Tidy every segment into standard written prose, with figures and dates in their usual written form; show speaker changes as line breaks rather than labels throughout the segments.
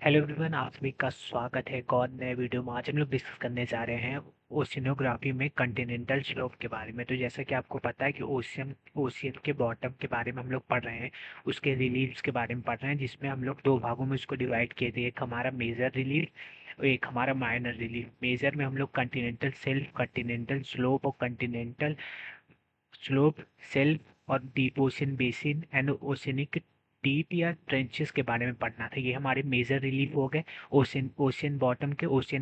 Hello everyone, आप सभी का स्वागत है एक और नए वीडियो में। आज हम लोग डिस्कस करने जा रहे हैं ओशिनोग्राफी में कॉन्टिनेंटल स्लोप के बारे में। तो जैसा कि आपको पता है कि ओशियन ओशियन के बॉटम के बारे में हम लोग पढ़ रहे हैं, उसके रिलीफ्स के बारे में पढ़ रहे हैं, जिसमें हम लोग दो भागों में उसको डिवाइड किए थे। एक हमारा मेजर रिलीफ और एक हमारा माइनर रिलीफ। मेजर में हम लोग कॉन्टिनेंटल सेल्फ, कॉन्टिनेंटल स्लोप और कॉन्टिनेंटल स्लोप सेल्फ और deep ocean basin and oceanic deep या ट्रेंचेस के बारे में पढ़ना था। ये हमारे मेजर रिलीफ हो गए, ओशियन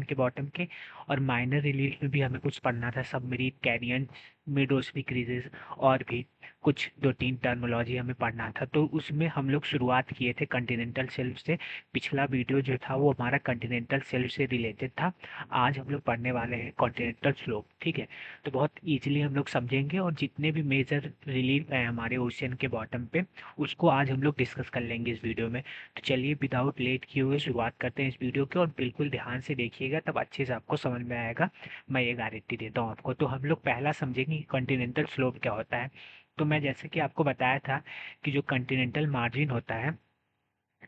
के बॉटम के। और माइनर रिलीफ में भी हमें कुछ पढ़ना था, submarine canyon, mid oceanic creases और भी कुछ दो तीन टर्मोलॉजी हमें पढ़ना था। तो उसमें हम लोग शुरुआत किए थे कॉन्टिनेंटल शेल्फ से। पिछला वीडियो जो था वो हमारा कॉन्टिनेंटल शेल्फ से रिलेटेड था। आज हम लोग पढ़ने वाले हैं कॉन्टिनेंटल स्लोप, ठीक है। तो बहुत इजीली हम लोग समझेंगे, और जितने भी मेजर रिलीफ है हमारे ओशियन के बॉटम पे, उसको आज हम लोग डिस्कस कर लेंगे इस वीडियो में। तो चलिए विदाउट लेट किए हुए शुरुआत करते हैं इस वीडियो की, और बिल्कुल ध्यान से देखिएगा, तब अच्छे से आपको समझ में आएगा। मैं ये गारंटी देता हूँ आपको। तो हम लोग पहला समझेंगे कि कॉन्टिनेंटल स्लोप क्या होता है। तो मैं जैसे कि आपको बताया था कि जो कॉन्टिनेंटल मार्जिन होता है,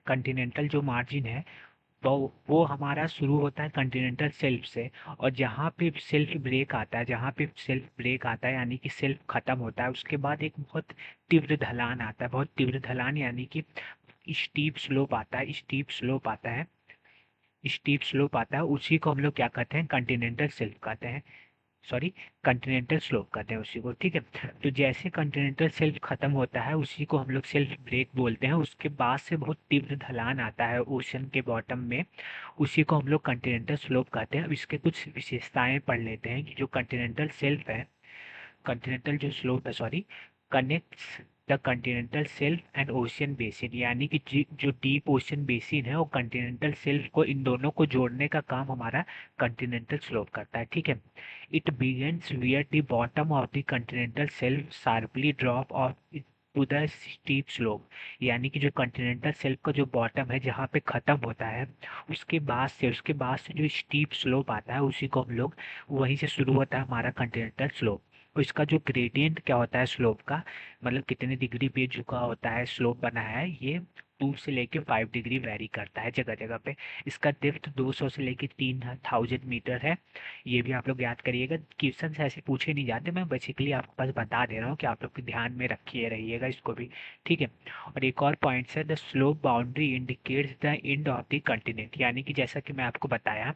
कॉन्टिनेंटल जो मार्जिन है वो हमारा शुरू होता है कॉन्टिनेंटल सेल्फ से। और जहाँ पे सेल्फ ब्रेक आता है यानी कि सेल्फ खत्म होता है, उसके बाद एक बहुत तीव्र ढलान आता है। बहुत तीव्र ढलान यानी कि स्टीप स्लोप आता है। उसी को हम लोग क्या कहते हैं, कॉन्टिनेंटल सेल्फ कहते हैं। सॉरी, कॉन्टिनेंटल स्लोप कहते हैं उसी को, ठीक है। तो जैसे कॉन्टिनेंटल सेल्फ खत्म होता है, उसी को हम लोग सेल्फ ब्रेक बोलते हैं। उसके बाद से बहुत तीव्र ढलान आता है ओशन के बॉटम में, उसी को हम लोग कॉन्टिनेंटल स्लोप कहते हैं। अब इसके कुछ विशेषताएं पढ़ लेते हैं कि जो कॉन्टिनेंटल सेल्फ है, कॉन्टिनेंटल जो स्लोप है, sorry, connects the continental self and ocean basin, यानी कि जो डीप ओशियन बेसिन है वो कॉन्टिनेंटल सेल्फ को, इन दोनों को जोड़ने का काम हमारा कॉन्टिनेंटल स्लोप करता है, ठीक है। It begins where the bottom of the continental shelf sharply drop off to the steep slope, यानी कि जो कॉन्टिनेंटल सेल्फ का जो बॉटम है जहाँ पे खत्म होता है, उसके बाद से जो स्टीप स्लोप आता है, उसी को हम लोग, वहीं से शुरू होता है हमारा कॉन्टिनेंटल स्लोप। और इसका जो ग्रेडियंट क्या होता है स्लोप का, मतलब कितने डिग्री पे झुका होता है, स्लोप बना है, ये 2 से लेके 5 डिग्री वेरी करता है जगह जगह पे। इसका डेप्थ 200 से लेके 3000 मीटर है। ये भी आप लोग याद करिएगा, क्वेश्चन ऐसे पूछे नहीं जाते, मैं बेसिकली आपको बस बता दे रहा हूँ कि आप लोग ध्यान में रखिए रहिएगा इसको भी, ठीक है। और एक और पॉइंट है, the slope boundary indicates the end of the continent, यानी कि जैसा कि मैं आपको बताया,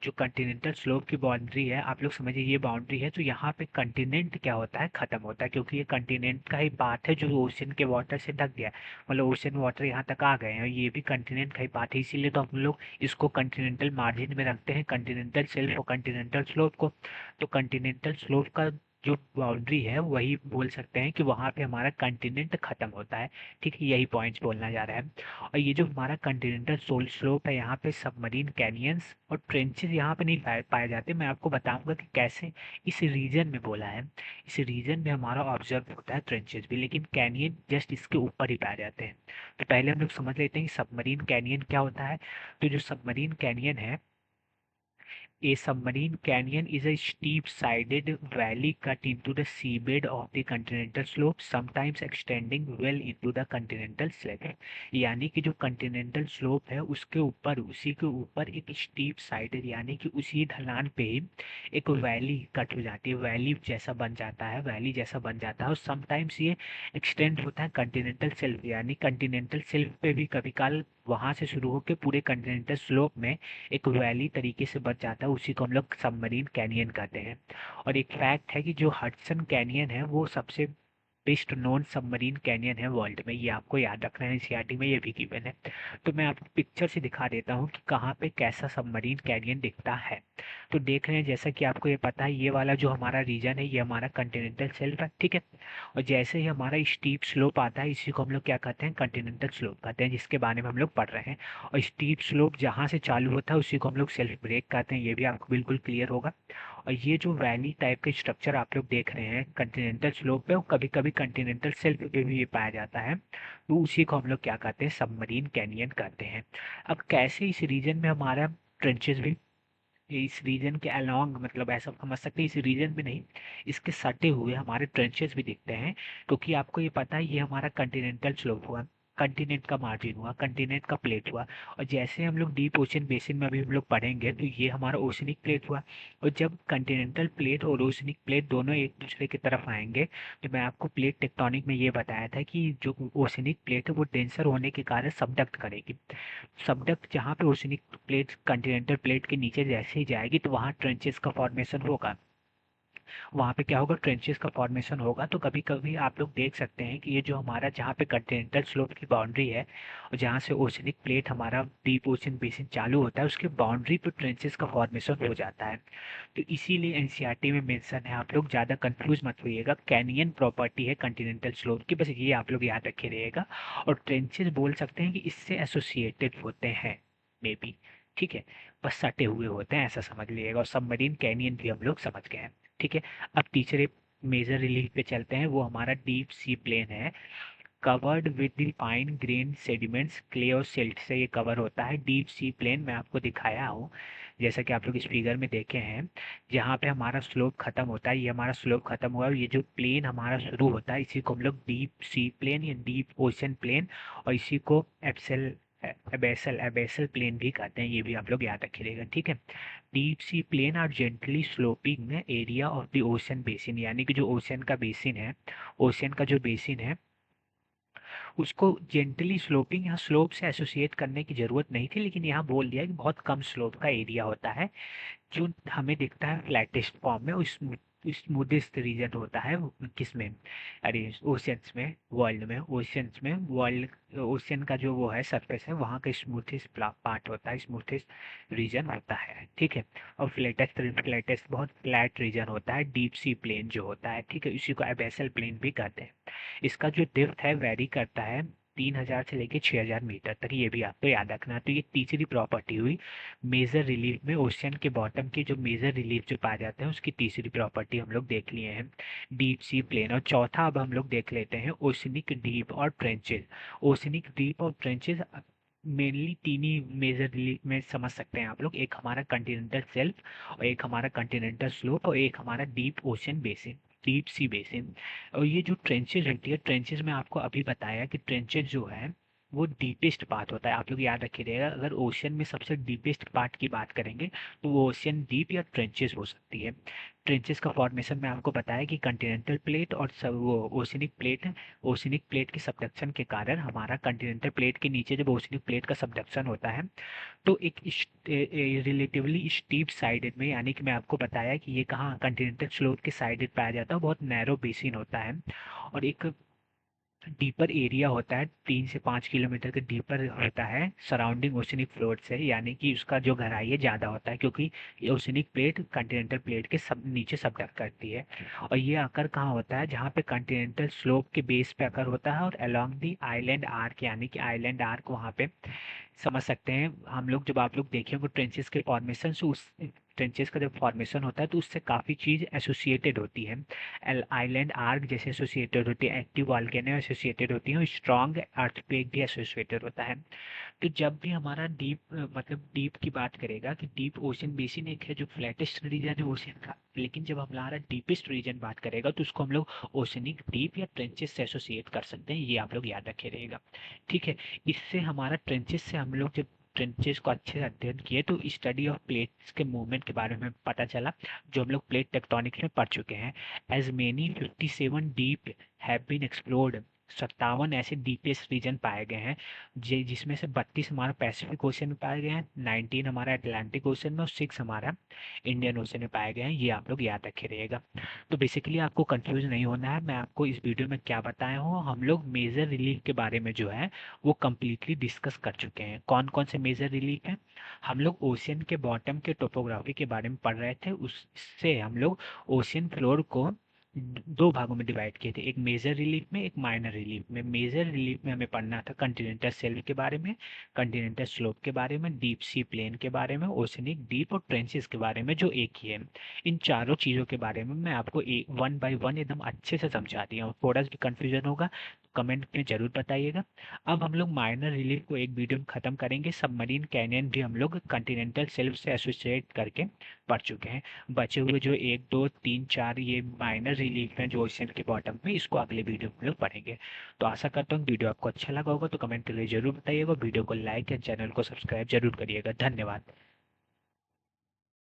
जो कॉन्टिनेंटल स्लोप की बाउंड्री है, आप लोग समझिए ये बाउंड्री है, तो यहाँ पे कॉन्टिनेंट क्या होता है, खत्म होता है, क्योंकि ये कॉन्टिनेंट का ही पार्ट है जो ओशन के वाटर से ढक गया है। मतलब ओशन वाटर यहाँ तक आ गए हैं, और ये भी कॉन्टिनेंट का ही पार्ट है, इसीलिए तो हम लोग इसको कॉन्टिनेंटल मार्जिन में रखते हैं, कॉन्टिनेंटल शेल्फ और कॉन्टिनेंटल स्लोप को। तो कॉन्टिनेंटल स्लोप का जो बाउंड्री है वही बोल सकते हैं कि वहाँ पे हमारा कॉन्टिनेंट खत्म होता है, ठीक है। यही पॉइंट्स बोलना जा रहा है। और ये जो हमारा कॉन्टिनेंटल सोल स्लोप है, यहाँ पे सबमरीन कैनियंस और ट्रेंचेस यहाँ पे नहीं पाए जाते। मैं आपको बताऊंगा कि कैसे इस रीजन में बोला है। इस रीजन में हमारा ऑब्जर्व होता है ट्रेंचेस भी, लेकिन कैनियन जस्ट इसके ऊपर ही पाए जाते हैं। तो पहले हम लोग समझ लेते हैं कि सबमरीन कैनियन क्या होता है। तो जो सबमरीन कैनियन है, A submarine canyon is a steep-sided valley cut into the seabed of the continental slope, sometimes extending well into the continental shelf। यानी कि जो continental slope है उसके ऊपर, उसी के ऊपर एक steep sided यानी कि उसी ढलान पे ही एक वैली कट हो जाती है, वैली जैसा बन जाता है। और समटाइम्स ये एक्सटेंड होता है कंटिनेंटल शेल्फ, यानी कंटिनेंटल शेल्फ पे भी कभी काल वहां से शुरू होकर पूरे कंटिनेंटल स्लोप में एक वैली तरीके से बच जाता है, उसी को हम लोग सबमरीन कैनियन कहते हैं। और एक फैक्ट है कि जो हडसन कैनियन है वो सबसे बेस्ट नोन सबमरीन कैनियन है वर्ल्ड में, ये आपको याद रखना है, एनसीईआरटी में ये भी गिवन है। तो मैं आपको पिक्चर से दिखा देता हूँ कि कहाँ पे कैसा सबमरीन कैनियन दिखता है। तो देख रहे हैं, जैसा कि आपको ये पता है, ये वाला जो हमारा रीजन है ये हमारा कंटिनेंटल शेल्फ है, ठीक है। और जैसे ही हमारा स्टीप स्लोप आता है, इसी को हम लोग क्या कहते हैं, कंटिनेंटल स्लोप कहते हैं, जिसके बारे में हम लोग पढ़ रहे हैं। और स्टीप स्लोप जहाँ से चालू होता है उसी को हम लोग सेल्फ ब्रेक कहते हैं, ये भी आपको बिल्कुल क्लियर होगा। और ये जो वैली टाइप के स्ट्रक्चर आप लोग देख रहे हैं कंटिनेंटल स्लोप पे, और कभी कभी कंटिनेंटल शेल्फ पे भी ये पाया जाता है, तो उसी को हम लोग क्या कहते हैं, सबमरीन कैनियन कहते हैं। अब कैसे इस रीजन में हमारा ट्रेंचेस भी, इस रीजन के अलोंग, मतलब ऐसा समझ सकते हैं, इस रीजन में नहीं, इसके सटे हुए हमारे ट्रेंचेस भी दिखते हैं, क्योंकि आपको ये पता है ये हमारा कंटिनेंटल स्लोप हुआ। कंटिनेंट का मार्जिन हुआ, कंटिनेंट का प्लेट हुआ। और जैसे हम लोग डीप ओशन बेसिन में अभी हम लोग पढ़ेंगे तो ये हमारा ओशनिक प्लेट हुआ। और जब कंटिनेंटल प्लेट और ओशनिक प्लेट दोनों एक दूसरे की तरफ आएंगे, तो मैं आपको प्लेट टेक्टोनिक में ये बताया था कि जो ओशनिक प्लेट है वो डेंसर होने के कारण सबडक्ट करेगी। सबडक्ट जहाँ पे ओशनिक प्लेट कंटिनेंटल प्लेट के नीचे जैसे ही जाएगी तो वहाँ ट्रेंचेस का फॉर्मेशन होगा। वहाँ पे क्या होगा, ट्रेंचेस का फॉर्मेशन होगा। तो कभी कभी आप लोग देख सकते हैं कि ये जो हमारा जहाँ पे कंटिनेंटल स्लोप की बाउंड्री है और जहाँ से ओशनिक प्लेट हमारा डीप ओशन बेसिन चालू होता है, उसके बाउंड्री पे ट्रेंचेस का फॉर्मेशन हो जाता है। तो इसीलिए एनसीईआरटी में मेंशन है, आप लोग ज़्यादा कंफ्यूज मत होइएगा। कैनियन प्रॉपर्टी है कंटिनेंटल स्लोप की, बस ये आप लोग याद रखे रहिएगा। और ट्रेंचेस बोल सकते हैं कि इससे एसोसिएटेड होते हैं मे बी, ठीक है, बस सटे हुए होते हैं ऐसा समझ लीजिएगा। और सबमरीन कैनियन भी हम लोग समझ गए हैं, ठीक है। अब तीसरे मेजर रिलीफ पे चलते हैं, वो हमारा डीप सी प्लेन है, covered with the fine grain sediments, clay और सिल्ट से ये कवर होता है। डीप सी प्लेन मैं आपको दिखाया हूँ, जैसा कि आप लोग इस फिगर में देखे हैं, जहाँ पे हमारा स्लोप खत्म होता है, ये हमारा स्लोप खत्म हुआ और ये जो प्लेन हमारा शुरू होता है इसी को हम लोग डीप सी प्लेन या डीप ओशन प्लेन, और इसी को एप्सल एबेसल एबेसल प्लेन भी कहते हैं, ये भी आप लोग याद रखिएगा, ठीक है। Deep sea plain are gently sloping area of the ocean basin, यानी कि जो ओशन का बेसिन है, ओशन का जो बेसिन है उसको जेंटली स्लोपिंग, यहाँ स्लोप से एसोसिएट करने की जरूरत नहीं थी, लेकिन यहाँ बोल दिया कि बहुत कम स्लोप का एरिया होता है जो हमें दिखता है फ्लैटेस्ट फॉर्म में। उस स्मूथेस्ट रीजन होता है किस में, अरे ओशियंस में, वर्ल्ड में, ओशियंस में, वर्ल्ड ओशियन का जो वो है सरफेस है वहाँ का स्मूथेस्ट पार्ट होता है, स्मूथेस्ट रीजन होता है, ठीक है। और फ्लैटेस्ट फ्लैटेस्ट बहुत फ्लैट रीजन होता है डीप सी प्लेन जो होता है, ठीक है, इसी को एबेसल प्लेन भी कहते हैं। इसका जो डेप्थ है वेरी करता है 3000 से लेके 6000 मीटर तक, ये भी आपको याद रखना है। तो ये तीसरी प्रॉपर्टी हुई मेजर रिलीफ में, ओशियन के बॉटम के जो मेजर रिलीफ जो पाए जाते हैं उसकी तीसरी प्रॉपर्टी हम लोग देख लिए हैं, डीप सी प्लेन। और चौथा अब हम लोग देख लेते हैं ओशनिक डीप और ट्रेंचेज। ओशनिक डीप और ट्रेंचेज मेनली तीन ही मेजर रिलीफ में समझ सकते हैं आप लोग, एक हमारा कंटिनेंटल सेल्फ और एक हमारा कंटिनेंटल स्लोप और एक हमारा deep ocean basin, deep sea basin. और ये जो ट्रेंचेज होती है, ट्रेंचेज में आपको अभी बताया कि ट्रेंचेज जो है वो डीपेस्ट पार्ट होता है, आप लोग याद रखिएगा। अगर ओशन में सबसे डीपेस्ट पार्ट की बात करेंगे तो वो ओशन डीप या ट्रेंचेस हो सकती है। ट्रेंचेस का फॉर्मेशन में आपको बताया कि कंटिनेंटल प्लेट और सब वो ओशनिक प्लेट, ओशनिक प्लेट के सबडक्शन के कारण हमारा कंटिनेंटल प्लेट के नीचे जब ओशनिक प्लेट का सबडक्शन होता है तो एक रिलेटिवली स्टीप साइडेड में, यानी कि मैं आपको बताया कि ये कहाँ कंटिनेंटल स्लोप के साइडेड पाया जाता है, बहुत नैरो बेसिन होता है और एक डीपर एरिया होता है, 3 से 5 किलोमीटर का डीपर होता है सराउंडिंग ओशनिक फ्लोर से, यानी कि उसका जो गहराई है ज़्यादा होता है क्योंकि ये ओशनिक प्लेट कंटिनेंटल प्लेट के सब नीचे सबडक्ट करती है। और ये आकर कहाँ होता है, जहाँ पे कंटिनेंटल स्लोप के बेस पे आकर होता है और अलोंग दी आइलैंड आर्क, यानी कि आइलैंड आर्क वहाँ पे समझ सकते हैं हम लोग। जब आप लोग देखेंगे ट्रेंचेस के फॉर्मेशन से, उस ट्रेंचेस का जब फॉर्मेशन होता है तो उससे काफ़ी चीज़ एसोसिएटेड होती है। आइलैंड आर्क जैसे एसोसिएटेड होती है, एक्टिव वॉल्केनो एसोसिएटेड होती है और स्ट्रॉन्ग अर्थक्वेक भी एसोसिएटेड होता है। तो जब भी हमारा डीप मतलब डीप की बात करेगा कि डीप ओशन बेसिन एक है जो फ्लैटेस्ट रीजन है ओशन का, लेकिन जब हमारा डीपेस्ट रीजन बात करेगा तो उसको हम लोग ओशनिक डीप या ट्रेंचेस से एसोसिएट कर सकते हैं, ये आप लोग याद रखे रहेगा, ठीक है। इससे हमारा ट्रेंचेस से हम लोग जब ट्रेंचेस को अच्छे से अध्ययन किए तो स्टडी ऑफ प्लेट्स के मूवमेंट के बारे में पता चला, जो हम लोग प्लेट टेक्टोनिक्स में पढ़ चुके हैं। As many 57 deep have been explored, 57 ऐसे डीपेस्ट रीजन पाए गए हैं, जिसमें से 32 हमारा पैसिफिक ओशन में पाए गए हैं, 19 हमारा अटलांटिक ओशन में और 6 हमारा इंडियन ओशन में पाए गए हैं, ये आप लोग याद रखे रहिएगा। तो बेसिकली आपको कंफ्यूज नहीं होना है, मैं आपको इस वीडियो में क्या बताया हूँ, हम लोग मेजर रिलीफ के बारे में जो है वो कम्प्लीटली डिस्कस कर चुके हैं। कौन कौन से मेजर रिलीफ हैं, हम लोग ओशियन के बॉटम के टोपोग्राफी के बारे में पढ़ रहे थे, उससे हम लोग ओशियन फ्लोर को दो भागों में डिवाइड किए थे, एक मेजर रिलीफ में, एक माइनर रिलीफ में। मेजर रिलीफ में हमें पढ़ना था कंटिनेंटल शेल्फ के बारे में, कंटिनेंटल स्लोप के बारे में, डीप सी प्लेन के बारे में, ओशनिक डीप और ट्रेंचेस के बारे में जो एक ही है। इन चारों चीज़ों के बारे में मैं आपको वन बाय वन एकदम अच्छे से समझा दिया हूँ, थोड़ा भी कंफ्यूजन होगा कमेंट में ज़रूर बताइएगा। अब हम लोग माइनर रिलीफ को एक वीडियो में ख़त्म करेंगे। सबमरीन कैनियन भी हम लोग कॉन्टिनेंटल शेल्फ से एसोसिएट करके पढ़ चुके हैं। बचे हुए जो 1 2 3 4 ये माइनर रिलीफ हैं जो ओशन के बॉटम में, इसको अगले वीडियो में हम लोग पढ़ेंगे। तो आशा करता हूँ वीडियो आपको अच्छा लगा होगा, तो कमेंट करके जरूर बताइएगा। वीडियो को लाइक या चैनल को सब्सक्राइब जरूर करिएगा। धन्यवाद।